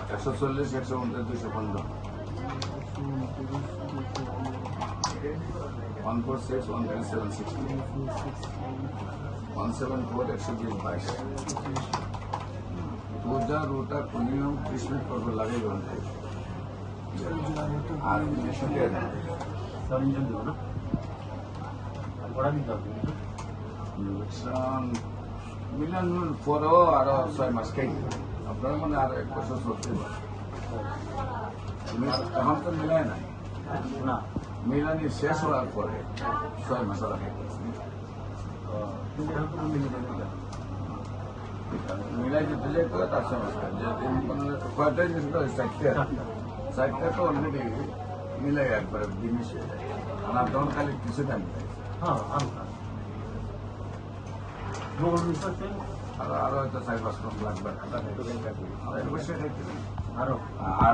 140, 129, 215, 146, 137, 60, 174, 120, 22, रोजा रोटा minimum 30 minute पर लगे घंटे আর মিশনকে সরঞ্জাম দেবো না আর পড়া দিতে হবে ইলেকশন মিলন পরেও আরো 6 মাস খাই আপনার মানে আর 1 বছর চলতে পারে এখন তো মিলাই নাই না মিলানি শেষ হওয়ার পরে 6 মাস আগে কিন্তু এখন তো মিলে যাবে না মিলাই যেতে যাই করে তার 6 মাস যে কয়টা জিনিস সাইটটা তো অলরেডি মিলাই একবারে জিনিস হয়ে যায় আর তখন খালি কিছু টাইম দেয় হ্যাঁ হালকা গুগল মিশতে আরো হয়তো 4-5 মাস লাগবে আরো আর